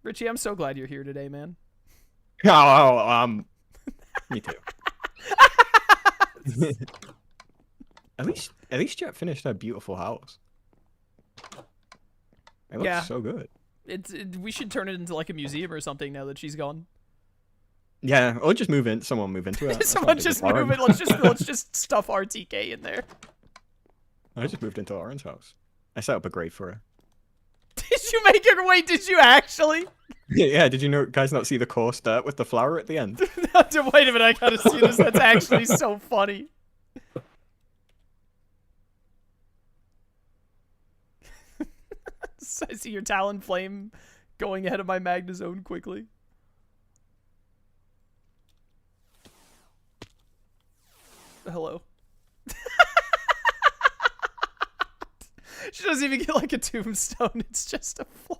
Richie, I'm so glad you're here today, man. Me too. At least Jet finished her beautiful house. It looks so good. We should turn it into like a museum or something now that she's gone. Yeah, or just move in. Someone move into it. Someone just move it. Let's just stuff RTK in there. I just moved into Lauren's house. I set up a grave for her. Did you make it? Wait, did you actually? Yeah, did you guys not see the coarse dirt with the flower at the end? Wait a minute, I gotta see this. That's actually so funny. I see your Talon Flame going ahead of my Magnezone quickly. Hello. She doesn't even get like a tombstone. It's just a flower.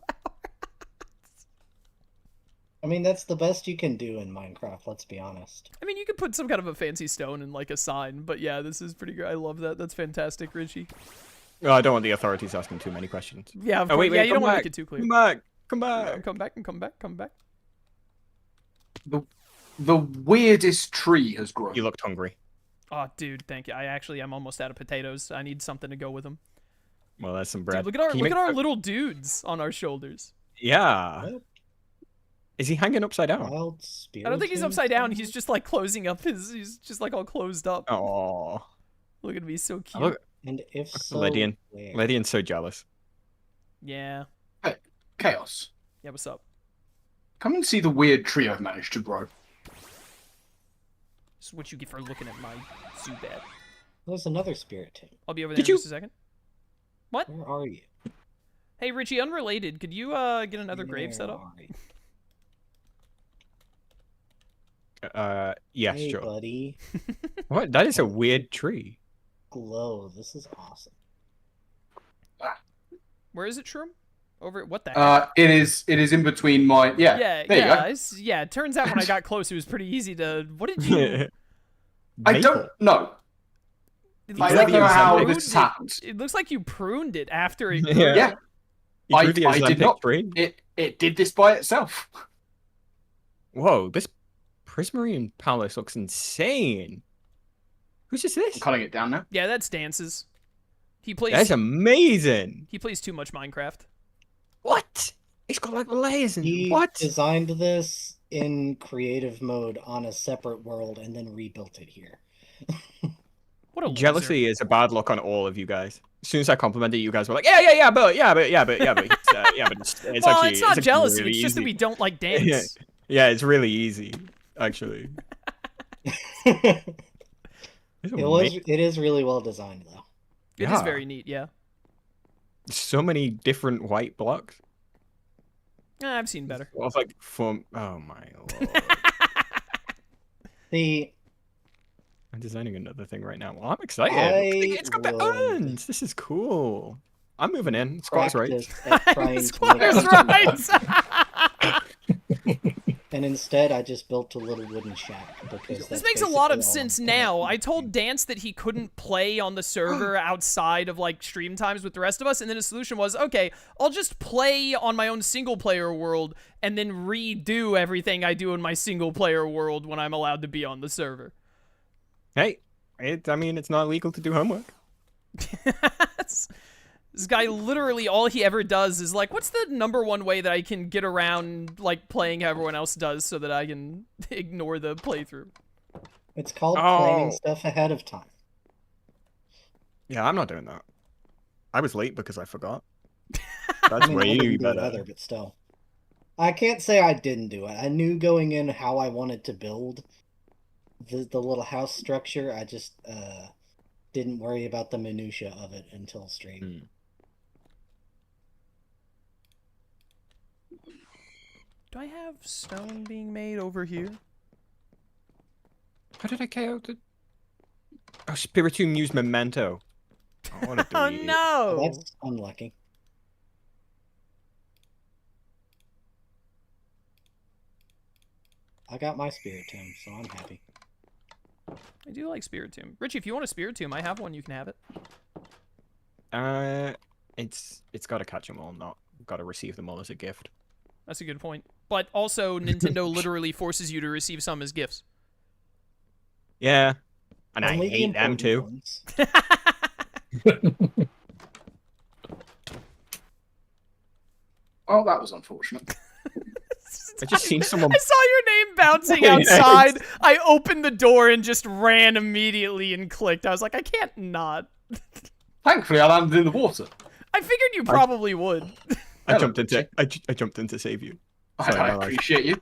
I mean, that's the best you can do in Minecraft, let's be honest. I mean, you could put some kind of a fancy stone and like a sign, but yeah, this is pretty great. I love that. That's fantastic, Richie. Oh, I don't want the authorities asking too many questions. Yeah, of course. Wait, yeah, you don't want to make it too clear. Come back. Come back. Come back and come back. Come back. The weirdest tree has grown. You looked hungry. Oh, dude, thank you. I'm almost out of potatoes. I need something to go with them. Well, that's some bread. Dude, look at our little dudes on our shoulders. Yeah. What? Is he hanging upside down? Wild spirit. I don't think he's upside down. He's just like closing up his. He's just like all closed up. Oh. Look at me, so cute. Look, And if so, Lydian. where? Lydian's so jealous. Yeah. Hey, Chaos. Yeah. What's up? Come and see the weird tree I've managed to grow. This is what you get for looking at my Zubat. There's another spirit team. I'll be over there in just a second. What? Where are you? Hey, Richie, unrelated. Could you get another grave set up? Yeah, Hey, sure. buddy. What? That is a weird tree. Glow. This is awesome. Where is it, Shroom? Over what the heck? It is in between my Yeah, there yeah, you go. yeah. It turns out when I got close, it was pretty easy to. What did you? I don't know. It I looks don't know how you this pruned happened. it looks like you pruned it after it. Yeah. Yeah, You grew the I did Icelandic not. tree? It did this by itself. Whoa, this Prismarine Palace looks insane. Who's just this? I'm cutting it down now. Yeah, that's Dances. He plays. That's amazing. He plays too much Minecraft. What? It's got like layers and He what? designed this in creative mode on a separate world and then rebuilt it here. What a Jealousy loser. is a bad look on all of you guys. As soon as I complimented you guys were like, yeah, but it's it's Well, actually it's not actually jealousy. really It's just that easy. we don't like dance. Yeah, it's really easy, actually. It It's it is really well designed though. It is Yeah. very neat. Yeah. so many different white blocks. I've seen better. Well, it's like from oh my lord. The I'm designing another thing right now. Well, I'm excited. It's got the would urns. This is cool. I'm moving in. Squatters' rights. practice at trying to Squatters' make rights. and instead I just built a little wooden shack because This that's makes a lot of basically all sense I'm now. gonna I do. told Dance that he couldn't play on the server outside of like stream times with the rest of us, and then his solution was, okay, I'll just play on my own single player world and then redo everything I do in my single player world when I'm allowed to be on the server. Hey, I mean, it's not illegal to do homework. This guy literally all he ever does is like, what's the #1 way that I can get around like playing how everyone else does so that I can ignore the playthrough? It's called Oh. planning stuff ahead of time. Yeah, I'm not doing that. I was late because I forgot. I That's mean, I way didn't do it better. either, but still. I can't say I didn't do it. I knew going in how I wanted to build the little house structure. I just didn't worry about the minutia of it until stream. Hmm. Do I have stone being made over here? How did I KO the... Oh, Spiritomb used Memento. I want to Oh delete it. no! That's unlucky. I got my spirit tomb, so I'm happy. I do like Spiritomb. Richie, if you want a Spiritomb, I have one. You can have it. It's got to catch them all, not got to receive them all as a gift. That's a good point. But also, Nintendo literally forces you to receive some as gifts. Yeah. And I Only the hate them important too. ones. Oh, that was unfortunate. I just seen someone. I saw your name bouncing Yeah, outside. I opened the door and just ran immediately and clicked. I was like, I can't not. Thankfully, I landed in the water. I figured you probably would. I Hello, jumped into. Richie. I jumped in to save you. I Sorry, my life. appreciate you.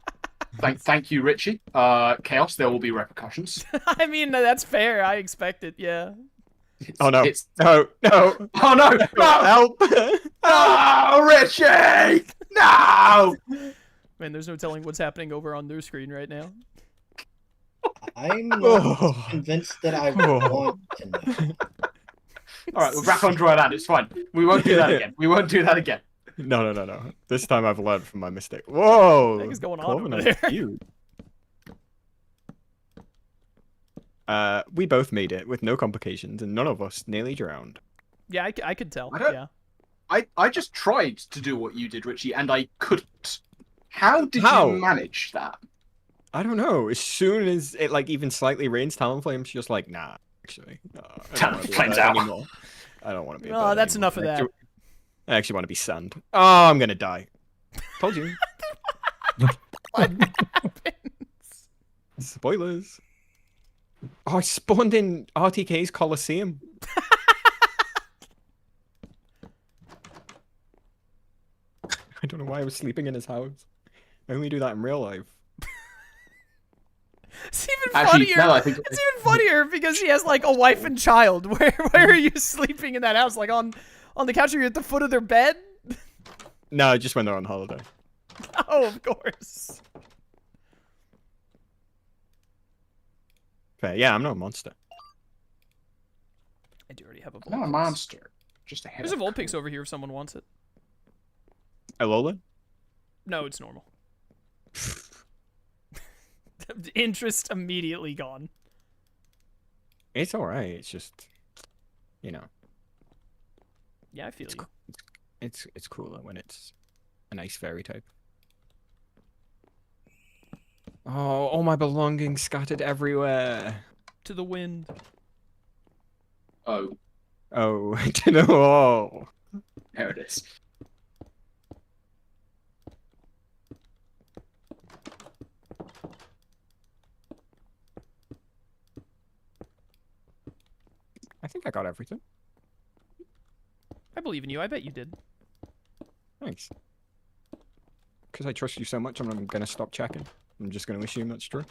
Thank you, Richie. Chaos, there will be repercussions. I mean, that's fair. I expect it, yeah. Oh no! It's... No! No! Oh no! No! Help! Oh, Richie! No! Man, there's no telling what's happening over on their screen right now. I'm not Oh. convinced that I Oh. want to know. All right, we're back on dry land. It's fine. We won't do that again. We won't do that again. No. This time I've learned from my mistake. Whoa! What the heck is going on over Covenant's there? huge. We both made it with no complications, and none of us nearly drowned. Yeah, I could tell. I don't- Yeah. I just tried to do what you did, Richie, and I couldn't. How did How? you manage that? I don't know. As soon as it like even slightly rains Talonflame's just like, nah, actually. No, I don't wanna be a Talonflame's bird out. anymore. I don't want to be a Oh, bird that's anymore. enough of that. I actually want to be sand. Oh, I'm gonna die. Told you. What happens? Spoilers. Oh, I spawned in RTK's Coliseum. I don't know why I was sleeping in his house. I only do that in real life. It's even Actually, funnier. no, I think It's even funnier because he has like a wife and child. Where are you sleeping in that house? Like on the couch? Or you're at the foot of their bed? No, just when they're on holiday. Oh, of course. Fair. Yeah, I'm not a monster. I do already have a I'm not a Vulpix. monster. Just a head. There's a Vulpix over here if someone wants it. Alola? No, it's normal. Interest immediately gone. It's alright. It's just, you know, Yeah, I feel you. it's cooler when it's a nice fairy type. Oh, all my belongings scattered everywhere. To the wind. Oh, Oh, I don't know. Oh. there it is. I think I got everything. I believe in you. I bet you did. Thanks. Because I trust you so much, I'm not going to stop checking. I'm just going to assume that's true.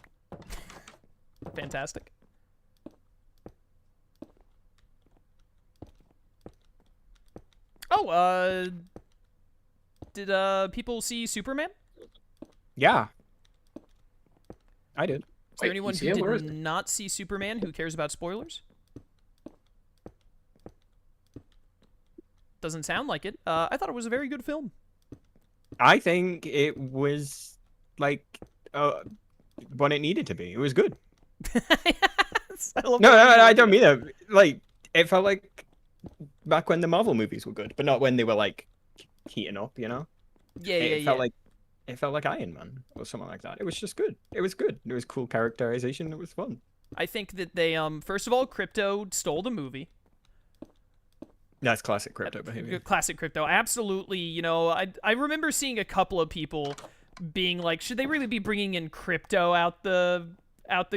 Fantastic. Oh, did people see Superman? Yeah. I did. Is there Wait, anyone he's who here? Where is did he? not see Superman who cares about spoilers? Doesn't sound like it. I thought it was a very good film. I think it was, like, what it needed to be. It was good. Yes, I love No, that you I like don't it. mean it. Like, it felt like back when the Marvel movies were good, but not when they were, like, heating up, you know? Yeah, It yeah, yeah. felt like Iron Man or something like that. It was just good. It was good. There was cool characterization. It was fun. I think that they first of all, Crypto stole the movie. That's classic crypto behavior. Classic Crypto. Absolutely, you know, I remember seeing a couple of people being like, should they really be bringing in Crypto out the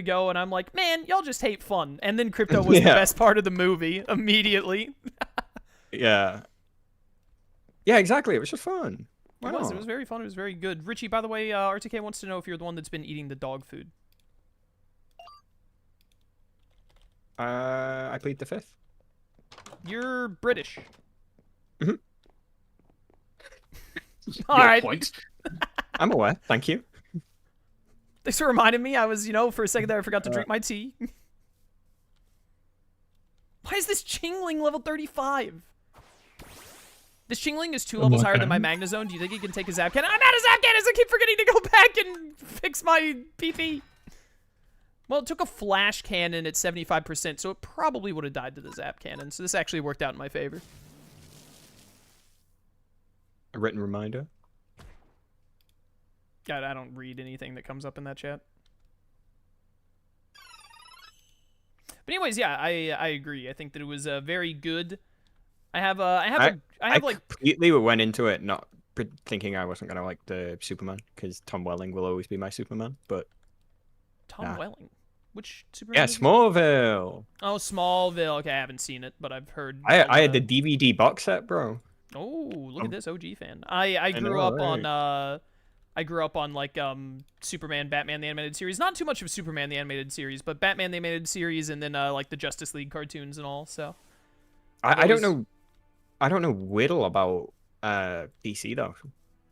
go? And I'm like, man, y'all just hate fun. And then Crypto was the Yeah. best part of the movie immediately. Yeah. Yeah, exactly. It was just fun. Why It was. not? It was very fun. It was very good. Richie, by the way, RTK wants to know if you're the one that's been eating the dog food. I plead the fifth. You're British. Mhm. All Your right. point. I'm aware. Thank you. Thanks for reminding me. I was, you know, for a second there, I forgot to drink my tea. Why is this Chingling level 35? This Chingling is 2 levels higher than my Magnezone. Do you think he can take a Zap Cannon? I'm out of Zap Cannons! I keep forgetting to go back and fix my PP. Well, it took a Flash Cannon at 75%, so it probably would have died to the Zap Cannon. So this actually worked out in my favor. A written reminder. God, I don't read anything that comes up in that chat. But anyways, yeah, I agree. I think that it was very good. I have like completely went into it not thinking I wasn't gonna like the Superman because Tom Welling will always be my Superman. But Tom Welling. Which Superman? yeah, is he? Smallville. Oh, Smallville. Okay, I haven't seen it, but I've heard. I had the DVD box set, bro. Oh, look at this OG fan. I grew know, up right? on I grew up on like Superman, Batman the animated series. Not too much of Superman the animated series, but Batman the animated series, and then like the Justice League cartoons and all. So I don't know. I don't know whittle about DC though.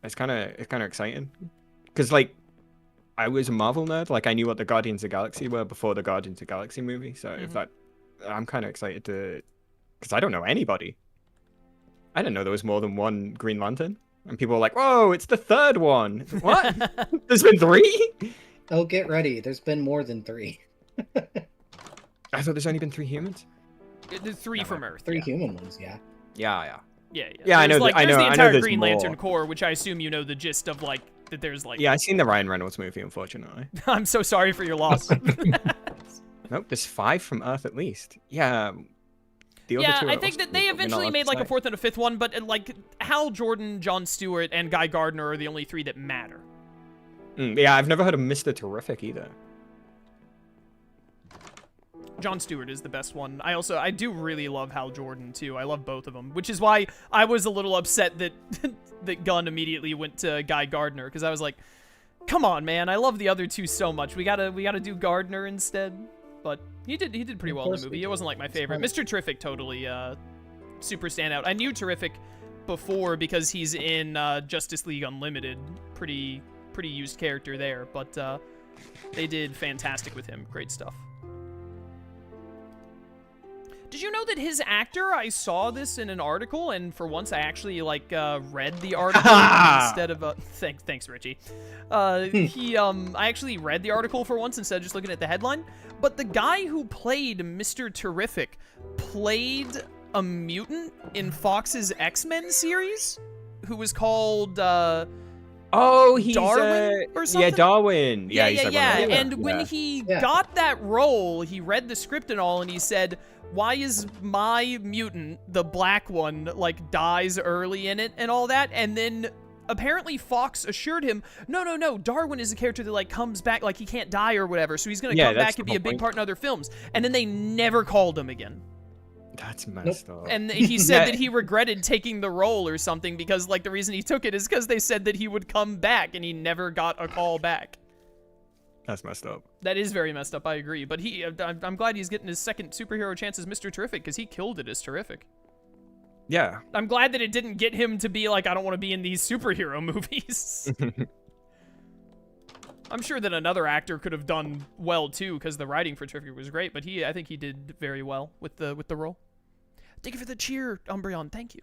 It's kind of exciting because like I was a Marvel nerd. Like I knew what the Guardians of the Galaxy were before the Guardians of the Galaxy movie. So if that, I'm kind of excited to, because I don't know anybody. I didn't know there was more than one Green Lantern, and people were like, "Whoa, it's the third one." What? There's been 3? Oh, get ready. There's been more than 3. I thought there's only been 3 humans. The 3 from Earth. 3 yeah. human ones, yeah. Yeah. Yeah, I know. Like, I there's know. the I know entire there's Green Lantern more. Corps, which I assume you know the gist of, like, that there's, like... Yeah, I seen the Ryan Reynolds movie, unfortunately. I'm so sorry for your loss. Nope, there's 5 from Earth at least. Yeah. The other Yeah, 2 I are think also that they not eventually allowed made, to like, a say. 4th and a 5th one, but, like, Hal Jordan, Jon Stewart, and Guy Gardner are the only 3 that matter. Yeah, I've never heard of Mr. Terrific either. Jon Stewart is the best one. I do really love Hal Jordan, too. I love both of them, which is why I was a little upset that that Gunn immediately went to Guy Gardner, because I was like, come on, man, I love the other 2 so much. We gotta do Gardner instead. But he did pretty well in the movie. It wasn't like my favorite. Mr. Terrific totally super standout. I knew Terrific before because he's in Justice League Unlimited. Pretty used character there, but they did fantastic with him. Great stuff. Did you know that his actor, I saw this in an article, and for once I actually, like, read the article instead of, thanks, Richie. I actually read the article for once instead of just looking at the headline, but the guy who played Mr. Terrific played a mutant in Fox's X-Men series, who was called, Oh, he's Darwin or something? Yeah, Darwin. Yeah. He's like one of the- And when he got that role, he read the script and all, and he said, why is my mutant, the black one, like, dies early in it and all that? And then apparently Fox assured him, no, Darwin is a character that, like, comes back, like, he can't die or whatever, so he's gonna come back and be a big part in other films. And then they never called him again. That's messed up. And he said that he regretted taking the role or something because, like, the reason he took it is because they said that he would come back and he never got a call back. That's messed up. That is very messed up, I agree. But I'm glad he's getting his second superhero chance as Mr. Terrific because he killed it as Terrific. Yeah. I'm glad that it didn't get him to be like, I don't want to be in these superhero movies. I'm sure that another actor could have done well too because the writing for Terrific was great, but I think he did very well with the role. Thank you for the cheer, Umbreon. Thank you.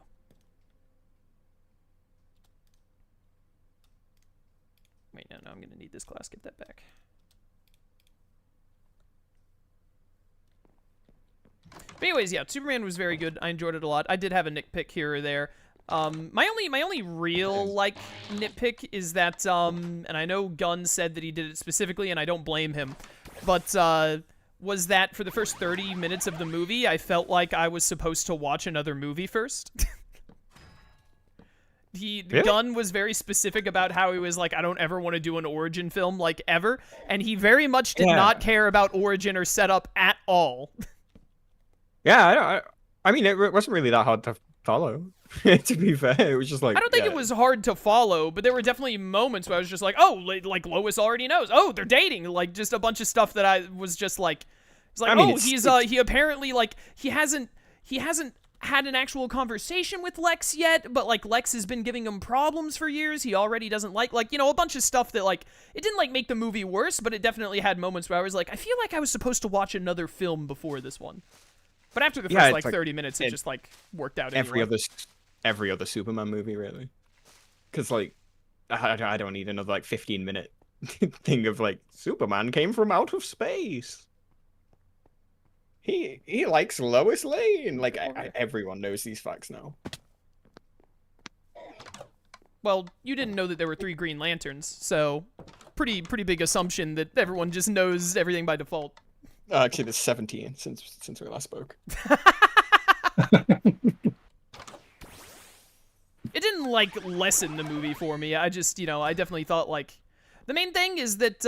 Wait, no, I'm gonna need this class. Get that back. But anyways, yeah, Superman was very good. I enjoyed it a lot. I did have a nitpick here or there. My only real, like, nitpick is that, and I know Gunn said that he did it specifically, and I don't blame him, but, was that for the first 30 minutes of the movie, I felt like I was supposed to watch another movie first. Really? Gunn was very specific about how he was like, I don't ever want to do an origin film, like, ever, and he very much did not care about origin or setup at all. Yeah, I mean, it wasn't really that hard to follow, to be fair. It was just like... I don't think it was hard to follow, but there were definitely moments where I was just like, oh, like Lois already knows. Oh, they're dating. Like, just a bunch of stuff that I was just like... It's like, I mean, he apparently, like, he hasn't had an actual conversation with Lex yet, but, like, Lex has been giving him problems for years. He already doesn't like, you know, a bunch of stuff that, like, it didn't, like, make the movie worse, but it definitely had moments where I was like, I feel like I was supposed to watch another film before this one. But after the first, like, 30 minutes, it just, like, worked out anyway. Every other Superman movie, really. Because, like, I don't need another, like, 15-minute thing of, like, Superman came from out of space. He likes Lois Lane. Like, everyone knows these facts now. Well, you didn't know that there were 3 Green Lanterns, so pretty big assumption that everyone just knows everything by default. Actually, there's 17 since we last spoke. It didn't, like, lessen the movie for me. I just, I definitely thought, like... The main thing is that,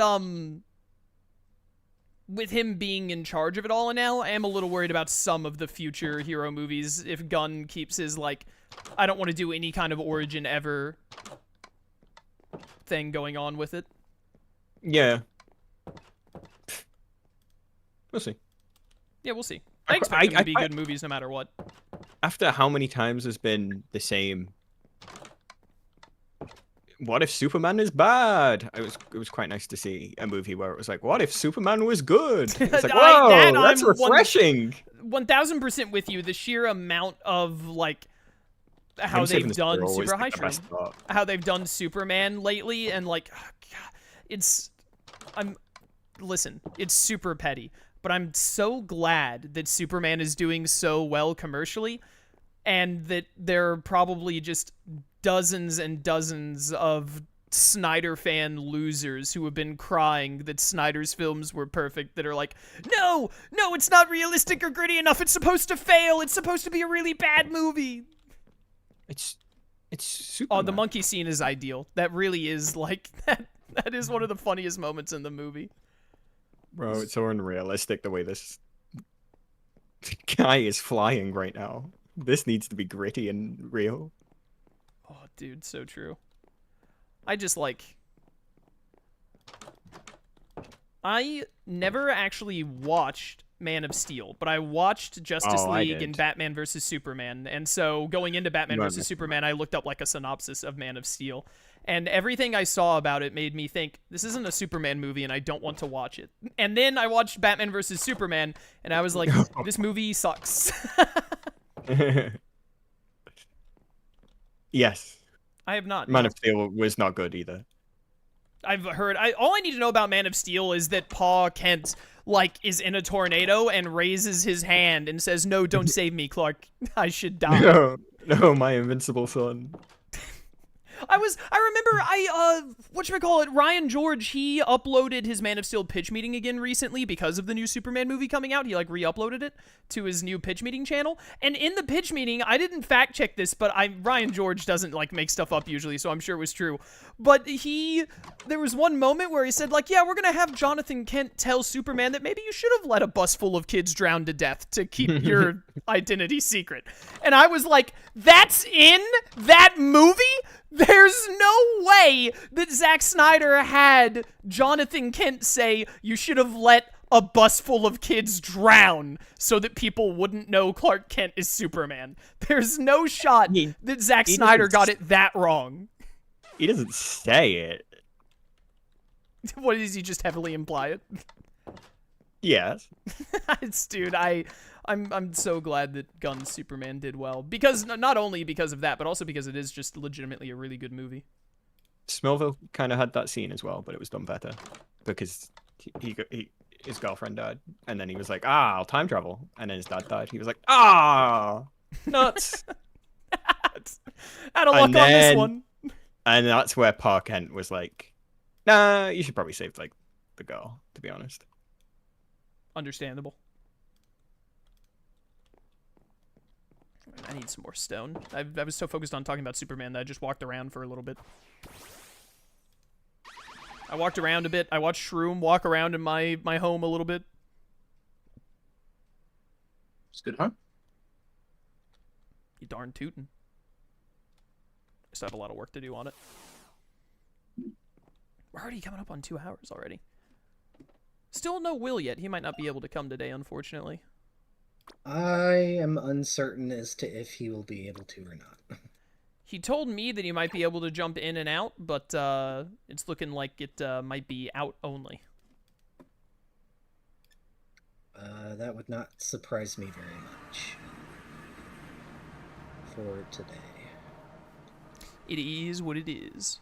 with him being in charge of it all now, I am a little worried about some of the future hero movies if Gunn keeps his, like, I don't want to do any kind of origin ever thing going on with it. Yeah. We'll see. Yeah, we'll see. I expect them to be good movies no matter what. After how many times has been the same... What if Superman is bad? It was quite nice to see a movie where it was like, what if Superman was good? It's like, whoa, that's refreshing. 1000% with you. The sheer amount of, like, how they've done how they've done Superman lately, and, like, oh, God, listen, it's super petty, but I'm so glad that Superman is doing so well commercially, and that there are probably just dozens and dozens of Snyder fan losers who have been crying that Snyder's films were perfect, that are like, no, it's not realistic or gritty enough, it's supposed to fail, it's supposed to be a really bad movie. It's Superman. Oh, the monkey scene is ideal. That really is, like, that is one of the funniest moments in the movie. Bro, it's so unrealistic the way this guy is flying right now. This needs to be gritty and real. Oh, dude, so true. I just, like... I never actually watched Man of Steel, but I watched Justice League and Batman vs. Superman, and so going into Batman vs. Superman, I looked up, like, a synopsis of Man of Steel, and everything I saw about it made me think, this isn't a Superman movie, and I don't want to watch it. And then I watched Batman vs. Superman, and I was like, this movie sucks. Yes. I have not. Man of Steel was not good either. I've heard. All I need to know about Man of Steel is that Pa Kent, like, is in a tornado and raises his hand and says, "No, don't save me, Clark. I should die." No, my invincible son. I remember Ryan George, he uploaded his Man of Steel pitch meeting again recently because of the new Superman movie coming out. He, like, re-uploaded it to his new pitch meeting channel. And in the pitch meeting, I didn't fact check this, but Ryan George doesn't, like, make stuff up usually, so I'm sure it was true. But there was one moment where he said, like, yeah, we're gonna have Jonathan Kent tell Superman that maybe you should have let a bus full of kids drown to death to keep your identity secret. And I was like, that's in that movie? There's no way that Zack Snyder had Jonathan Kent say, you should have let a bus full of kids drown so that people wouldn't know Clark Kent is Superman. There's no shot that Zack Snyder got it that wrong. He doesn't say it. What, does he just heavily imply it? Yes. Dude, I'm so glad that Gunn's Superman did well, because not only because of that, but also because it is just legitimately a really good movie. Smallville kind of had that scene as well, but it was done better because his girlfriend died, and then he was like, I'll time travel, and then his dad died. He was like, nuts. Out of luck on this one. And that's where Pa Kent was like, nah, you should probably save, like, the girl, to be honest. Understandable. I need some more stone. I was so focused on talking about Superman that I just walked around for a little bit. I walked around a bit. I watched Shroom walk around in my home a little bit. It's good, huh? You darn tootin'. I still have a lot of work to do on it. We're already coming up on 2 hours already. Still no Will yet. He might not be able to come today, unfortunately. I am uncertain as to if he will be able to or not. He told me that he might be able to jump in and out, but it's looking like it might be out only. That would not surprise me very much for today. It is what it is.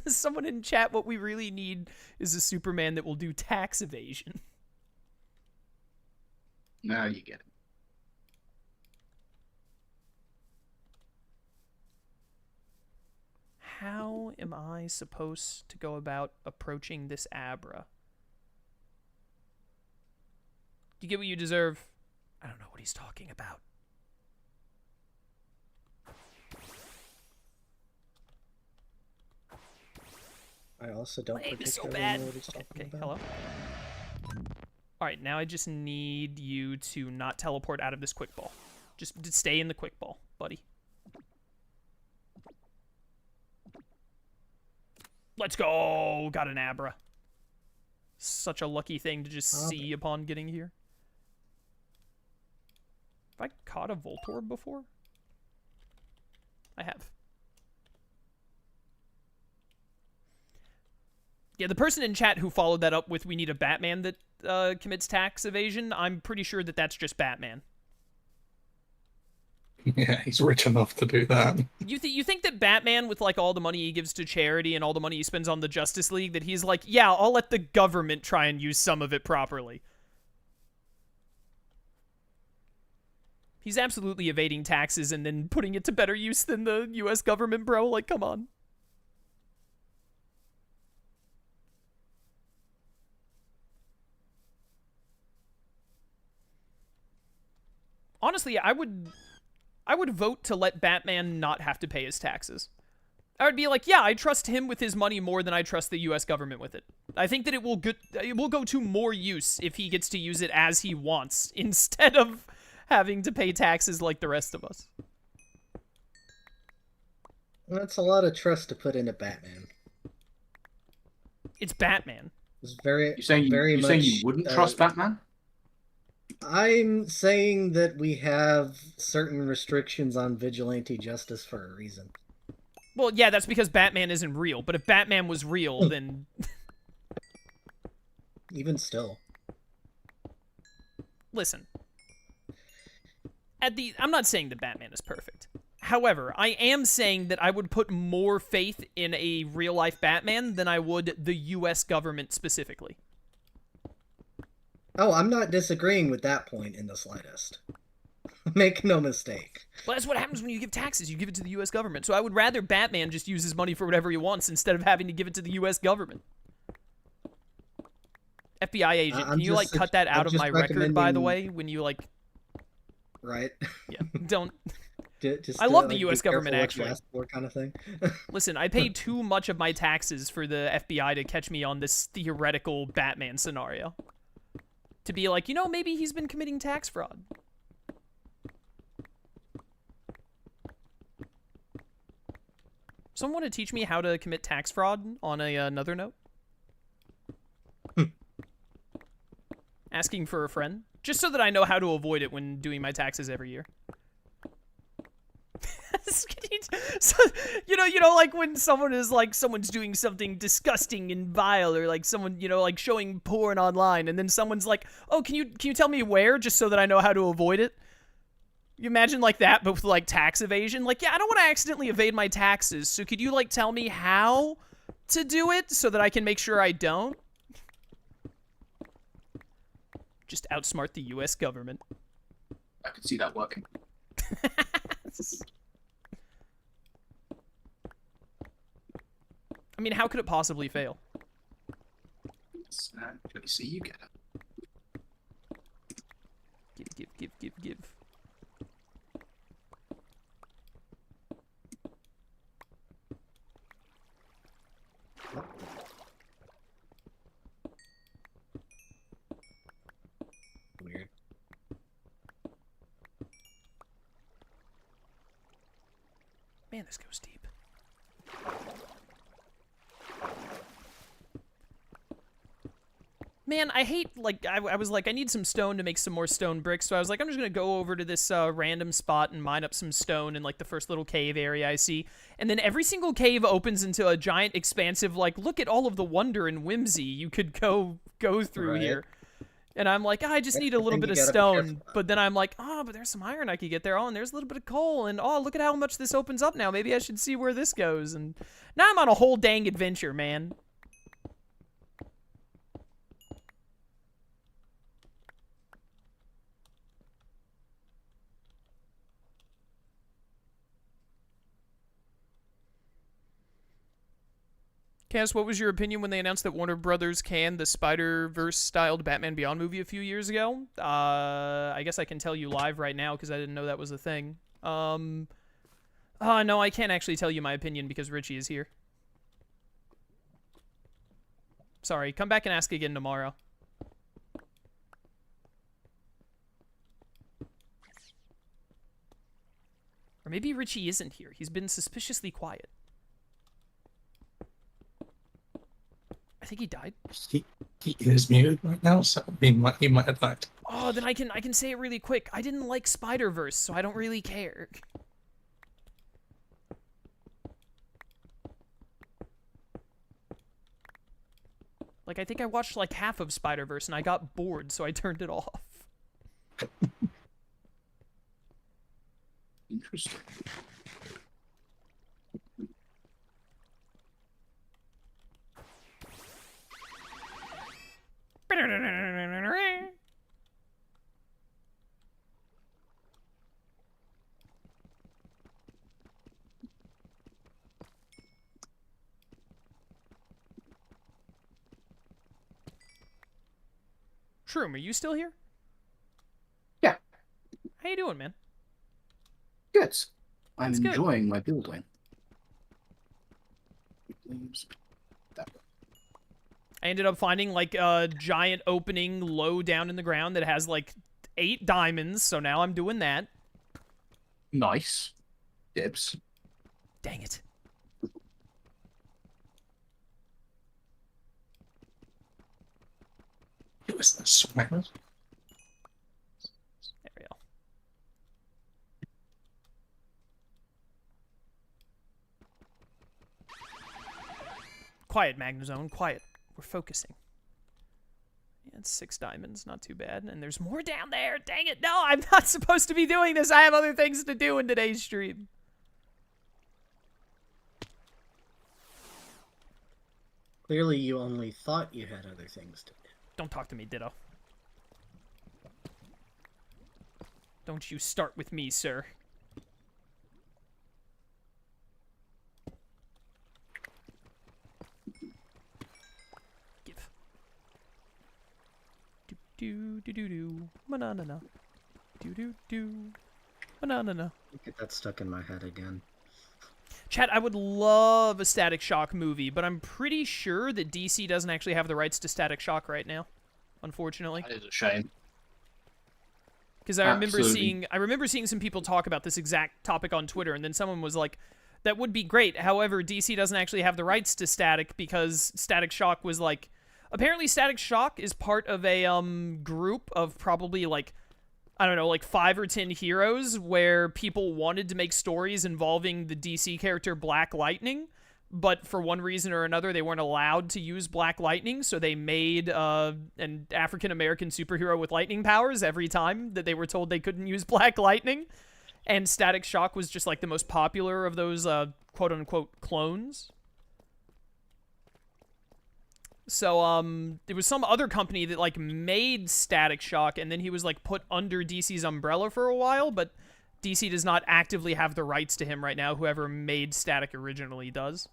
Someone in chat, what we really need is a Superman that will do tax evasion. Now you get it. how am I supposed to go about approaching this Abra? Do you get what you deserve? I don't know what he's talking about. I also don't Aim is so particularly bad. know what he's talking Okay, about. hello. All right, now I just need you to not teleport out of this quick ball. Just stay in the quick ball, buddy. Let's go! Got an Abra. Such a lucky thing to just see upon getting here. Have I caught a Voltorb before? I have. Yeah, the person in chat who followed that up with "we need a Batman that commits tax evasion," I'm pretty sure that that's just Batman. Yeah, he's rich enough to do that. You think that Batman, with like all the money he gives to charity and all the money he spends on the Justice League, that he's like, yeah, I'll let the government try and use some of it properly. He's absolutely evading taxes and then putting it to better use than the US government, bro. Like, come on. Honestly, I would vote to let Batman not have to pay his taxes. I would be like, yeah, I trust him with his money more than I trust the US government with it. I think that it will go to more use if he gets to use it as he wants instead of having to pay taxes like the rest of us. That's a lot of trust to put into Batman. It's Batman. It's very, You're saying you wouldn't trust Batman? I'm saying that we have certain restrictions on vigilante justice for a reason. Well, yeah, that's because Batman isn't real. But if Batman was real, then... Even still. Listen. I'm not saying that Batman is perfect. However, I am saying that I would put more faith in a real-life Batman than I would the US government specifically. Oh, I'm not disagreeing with that point in the slightest. Make no mistake. Well, that's what happens when you give taxes. You give it to the US government. So I would rather Batman just use his money for whatever he wants instead of having to give it to the US government. FBI agent, can you, like, cut that out of my record, by the way, when you, like... Right? Yeah, don't... Just I love the like, US government, actually. Ask for kind of thing. Listen, I pay too much of my taxes for the FBI to catch me on this theoretical Batman scenario. To be like, you know, maybe he's been committing tax fraud. Someone want to teach me how to commit tax fraud on another note? Asking for a friend? Just so that I know how to avoid it when doing my taxes every year. So, you know, like when someone is like, someone's doing something disgusting and vile, or like someone, you know, like showing porn online, and then someone's like, oh, can you tell me where, just so that I know how to avoid it? You imagine like that, but with like tax evasion? Like, yeah, I don't want to accidentally evade my taxes, so could you like tell me how to do it so that I can make sure I don't? Just outsmart the US government. I could see that working. I mean, how could it possibly fail? Let me see you get it. Give. Weird. Man, this goes deep. Man, I hate, like, I was like, I need some stone to make some more stone bricks, so I was like, I'm just gonna go over to this random spot and mine up some stone in, like, the first little cave area I see, and then every single cave opens into a giant, expansive, like, look at all of the wonder and whimsy you could go through here. And I'm like, I just need a little bit of stone, but then I'm like, oh, but there's some iron I could get there, oh, and there's a little bit of coal, and oh, look at how much this opens up now, maybe I should see where this goes, and now I'm on a whole dang adventure, man. Cass, what was your opinion when they announced that Warner Brothers canned the Spider-Verse styled Batman Beyond movie a few years ago? I guess I can tell you live right now because I didn't know that was a thing. No, I can't actually tell you my opinion because Richie is here. Sorry, come back and ask again tomorrow. Or maybe Richie isn't here. He's been suspiciously quiet. I think he died. He is muted right now, so he might have died. Oh, then I can say it really quick. I didn't like Spider-Verse, so I don't really care. Like, I think I watched like half of Spider-Verse and I got bored, so I turned it off. Interesting. Shroom, are you still here? Yeah. How you doing, man? Good. I'm That's good. enjoying my building. I ended up finding like a giant opening low down in the ground that has like 8 diamonds, so now I'm doing that. Nice. Dibs. Dang it. It was the swear. There we go. Quiet, Magnezone, quiet. We're focusing. Yeah, it's 6 diamonds, not too bad. And there's more down there. Dang it. No, I'm not supposed to be doing this. I have other things to do in today's stream. Clearly, you only thought you had other things to do. Don't talk to me, Ditto. Don't you start with me, sir. Give. Do. Banana. Do. Banana. Get that stuck in my head again. Chat, I would love a Static Shock movie, but I'm pretty sure that DC doesn't actually have the rights to Static Shock right now, unfortunately. That is a shame. Because I Absolutely. remember seeing some people talk about this exact topic on Twitter, and then someone was like, that would be great. However, DC doesn't actually have the rights to Static because Static Shock was like, apparently Static Shock is part of a group of probably like, I don't know, like 5 or 10 heroes where people wanted to make stories involving the DC character Black Lightning, but for one reason or another, they weren't allowed to use Black Lightning, so they made an African-American superhero with lightning powers every time that they were told they couldn't use Black Lightning, and Static Shock was just like the most popular of those quote-unquote clones. So, there was some other company that, like, made Static Shock, and then he was, like, put under DC's umbrella for a while, but DC does not actively have the rights to him right now. Whoever made Static originally does.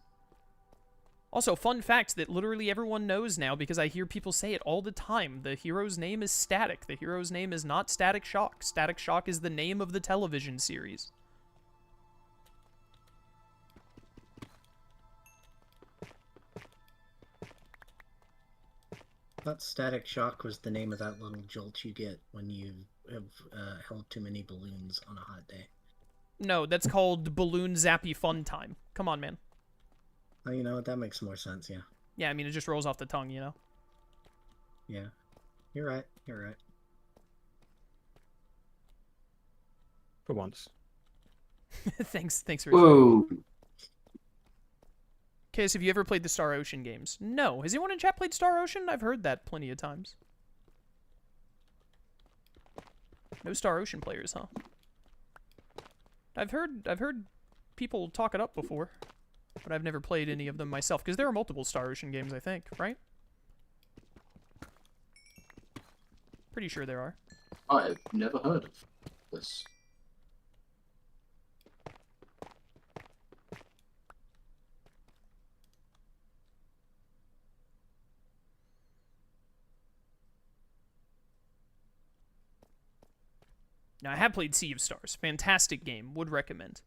Also, fun fact that literally everyone knows now, because I hear people say it all the time. The hero's name is Static. The hero's name is not Static Shock. Static Shock is the name of the television series. I thought Static Shock was the name of that little jolt you get when you have held too many balloons on a hot day. No, that's called Balloon Zappy Fun Time. Come on, man. Oh, you know what? That makes more sense, yeah. Yeah, I mean, it just rolls off the tongue, you know? Yeah. You're right. You're right. For once. Thanks for Whoa. Case, have you ever played the Star Ocean games? No. Has anyone in chat played Star Ocean? I've heard that plenty of times. No Star Ocean players, huh? I've heard people talk it up before, but I've never played any of them myself, because there are multiple Star Ocean games, I think, right? Pretty sure there are. I've never heard of this. Now, I have played Sea of Stars. Fantastic game. Would recommend.